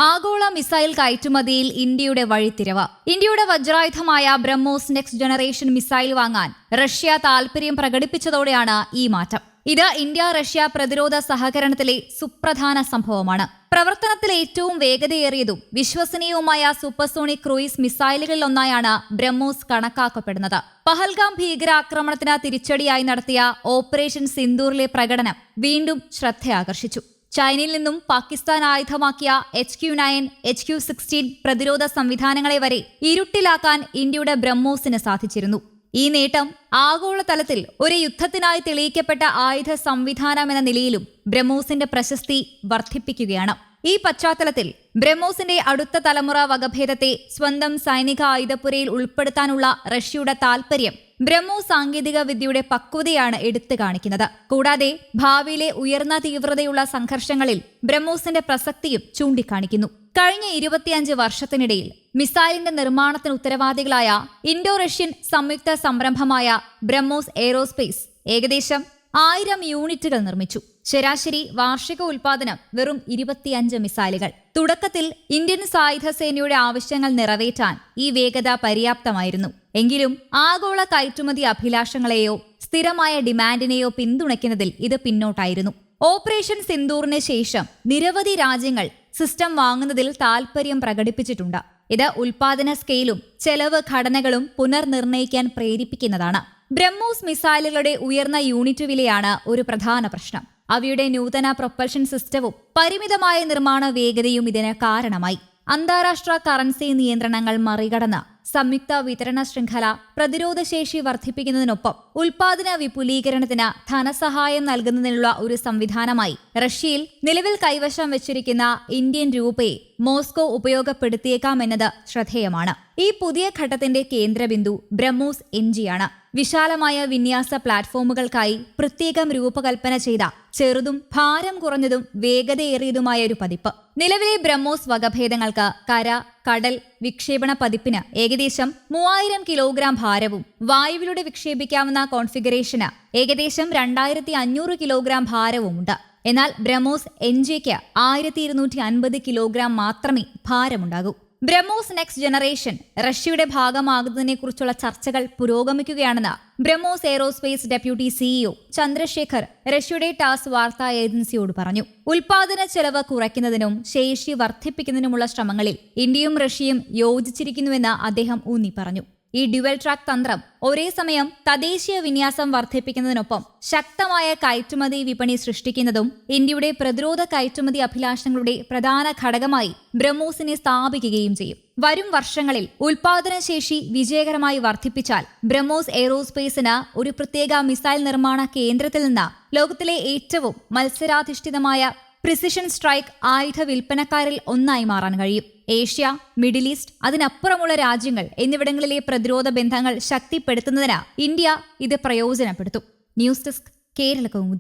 ആഗോള മിസൈൽ കയറ്റുമതിയിൽ ഇന്ത്യയുടെ വഴിത്തിരിവ്. ഇന്ത്യയുടെ വജ്രായുധമായ ബ്രഹ്മോസ് നെക്സ്റ്റ് ജനറേഷൻ മിസൈൽ വാങ്ങാൻ റഷ്യ താൽപര്യം പ്രകടിപ്പിച്ചതോടെയാണ് ഈ മാറ്റം. ഇത് ഇന്ത്യ റഷ്യ പ്രതിരോധ സഹകരണത്തിലെ സുപ്രധാന സംഭവമാണ്. പ്രവർത്തനത്തിൽ ഏറ്റവും വേഗതയേറിയതും വിശ്വസനീയവുമായ സൂപ്പർസോണിക് ക്രൂയിസ് മിസൈലുകളിലൊന്നായാണ് ബ്രഹ്മോസ് കണക്കാക്കപ്പെടുന്നത്. പഹൽഗാം ഭീകരാക്രമണത്തിന് തിരിച്ചടിയായി നടത്തിയ ഓപ്പറേഷൻ സിന്ദൂറിലെ പ്രകടനം വീണ്ടും ശ്രദ്ധയാകർഷിച്ചു. ചൈനയിൽ നിന്നും പാകിസ്ഥാൻ ആയുധമാക്കിയ HQ-9, HQ-16 പ്രതിരോധ സംവിധാനങ്ങളെ വരെ ഇരുട്ടിലാക്കാൻ ഇന്ത്യയുടെ ബ്രഹ്മോസിന് സാധിച്ചിരുന്നു. ഈ നേട്ടം ആഗോളതലത്തിൽ ഒരു യുദ്ധത്തിനായി തെളിയിക്കപ്പെട്ട ആയുധ സംവിധാനം എന്ന നിലയിലും ബ്രഹ്മോസിന്റെ പ്രശസ്തി വർദ്ധിപ്പിക്കുകയാണ്. ഈ പശ്ചാത്തലത്തിൽ ബ്രഹ്മോസിന്റെ അടുത്ത തലമുറ വകഭേദത്തെ സ്വന്തം സൈനിക ആയുധപ്പുരയിൽ ഉൾപ്പെടുത്താനുള്ള റഷ്യയുടെ താൽപര്യം ബ്രഹ്മോസ് സാങ്കേതിക വിദ്യയുടെ പക്വതയാണ് എടുത്തു കാണിക്കുന്നത്. കൂടാതെ ഭാവിയിലെ ഉയർന്ന തീവ്രതയുള്ള സംഘർഷങ്ങളിൽ ബ്രഹ്മോസിന്റെ പ്രസക്തിയും ചൂണ്ടിക്കാണിക്കുന്നു. കഴിഞ്ഞ 25 വർഷത്തിനിടയിൽ മിസൈലിന്റെ നിർമ്മാണത്തിന് ഉത്തരവാദികളായ ഇൻഡോ റഷ്യൻ സംയുക്ത സംരംഭമായ ബ്രഹ്മോസ് എയ്റോസ്പേസ് ഏകദേശം 1000 യൂണിറ്റുകൾ നിർമ്മിച്ചു. ശരാശരി വാർഷിക ഉൽപാദനം വെറും 25 മിസൈലുകൾ. തുടക്കത്തിൽ ഇന്ത്യൻ സായുധ സേനയുടെ ആവശ്യങ്ങൾ നിറവേറ്റാൻ ഈ വേഗത പര്യാപ്തമായിരുന്നു. എങ്കിലും ആഗോള കയറ്റുമതി അഭിലാഷങ്ങളെയോ സ്ഥിരമായ ഡിമാൻഡിനെയോ പിന്തുണയ്ക്കുന്നതിൽ ഇത് പിന്നോട്ടായിരുന്നു. ഓപ്പറേഷൻ സിന്ദൂറിന് ശേഷം നിരവധി രാജ്യങ്ങൾ സിസ്റ്റം വാങ്ങുന്നതിൽ താൽപര്യം പ്രകടിപ്പിച്ചിട്ടുണ്ട്. ഇത് ഉൽപാദന സ്കെയിലും ചെലവ് ഘടനകളും പുനർനിർണയിക്കാൻ പ്രേരിപ്പിക്കുന്നതാണ്. ബ്രഹ്മോസ് മിസൈലുകളുടെ ഉയർന്ന യൂണിറ്റ് വിലയാണ് ഒരു പ്രധാന പ്രശ്നം. അവയുടെ നൂതന പ്രൊപ്പൽഷൻ സിസ്റ്റവും പരിമിതമായ നിർമ്മാണ വേഗതയും ഇതിന് കാരണമായി. അന്താരാഷ്ട്ര കറൻസി നിയന്ത്രണങ്ങൾ മറികടന്ന് സംയുക്ത വിതരണ ശൃംഖല പ്രതിരോധശേഷി വർദ്ധിപ്പിക്കുന്നതിനൊപ്പം ഉൽപാദന വിപുലീകരണത്തിന് ധനസഹായം നൽകുന്നതിനുള്ള ഒരു സംവിധാനമായി റഷ്യയിൽ നിലവിൽ കൈവശം വെച്ചിരിക്കുന്ന ഇന്ത്യൻ രൂപയെ മോസ്കോ ഉപയോഗപ്പെടുത്തിയേക്കാമെന്നത് ശ്രദ്ധേയമാണ്. ഈ പുതിയ ഘട്ടത്തിന്റെ കേന്ദ്രബിന്ദു ബ്രഹ്മോസ് NG-യാണ്. വിശാലമായ വിന്യാസ പ്ലാറ്റ്ഫോമുകൾക്കായി പ്രത്യേകം രൂപകൽപ്പന ചെയ്ത ചെറുതും ഭാരം കുറഞ്ഞതും വേഗതയേറിയതുമായ ഒരു പതിപ്പ്. നിലവിലെ ബ്രഹ്മോസ് വകഭേദങ്ങൾക്ക് കര, കടൽ വിക്ഷേപണ പതിപ്പിന് ഏകദേശം 3000 കിലോഗ്രാം ഭാരവും വായുവിലൂടെ വിക്ഷേപിക്കാവുന്ന കോൺഫിഗറേഷന് ഏകദേശം 2500 കിലോഗ്രാം ഭാരവുമുണ്ട്. എന്നാൽ ബ്രഹ്മോസ് NG-ക്ക് 1250 കിലോഗ്രാം മാത്രമേ ഭാരമുണ്ടാകൂ. ബ്രഹ്മോസ് നെക്സ്റ്റ് ജനറേഷൻ റഷ്യയുടെ ഭാഗമാകുന്നതിനെക്കുറിച്ചുള്ള ചർച്ചകൾ പുരോഗമിക്കുകയാണെന്ന് BrahMos aerospace deputy CEO Chandrasekhar റഷ്യയുടെ ടാസ് വാർത്താ ഏജൻസിയോട് പറഞ്ഞു. ഉൽപാദന ചെലവ് കുറയ്ക്കുന്നതിനും ശേഷി വർദ്ധിപ്പിക്കുന്നതിനുമുള്ള ശ്രമങ്ങളിൽ ഇന്ത്യയും റഷ്യയും യോജിച്ചിരിക്കുന്നുവെന്ന് അദ്ദേഹം ഊന്നി പറഞ്ഞു. ഈ ഡ്യുവൽ ട്രാക്ക് തന്ത്രം ഒരേ സമയം തദ്ദേശീയ വിന്യാസം വർദ്ധിപ്പിക്കുന്നതിനൊപ്പം ശക്തമായ കയറ്റുമതി വിപണി സൃഷ്ടിക്കുന്നതും ഇന്ത്യയുടെ പ്രതിരോധ കയറ്റുമതി അഭിലാഷങ്ങളുടെ പ്രധാന ഘടകമായി ബ്രഹ്മോസിനെ സ്ഥാപിക്കുകയും ചെയ്യും. വരും വർഷങ്ങളിൽ ഉൽപാദനശേഷി വിജയകരമായി വർദ്ധിപ്പിച്ചാൽ ബ്രഹ്മോസ് എയ്റോസ്പേസിന് ഒരു പ്രത്യേക മിസൈൽ നിർമ്മാണ കേന്ദ്രത്തിൽ നിന്ന് ലോകത്തിലെ ഏറ്റവും മത്സരാധിഷ്ഠിതമായ പ്രിസിഷൻ സ്ട്രൈക്ക് ആയുധ വിൽപ്പനക്കാരിൽ ഒന്നായി മാറാൻ കഴിയും. ഏഷ്യ, മിഡിൽ ഈസ്റ്റ്, അതിനപ്പുറമുള്ള രാജ്യങ്ങൾ എന്നിവിടങ്ങളിലെ പ്രതിരോധ ബന്ധങ്ങൾ ശക്തിപ്പെടുത്തുന്നതിന് ഇന്ത്യ ഇത് പ്രയോജനപ്പെടുത്തും. News desk, Kerala Kaumudi.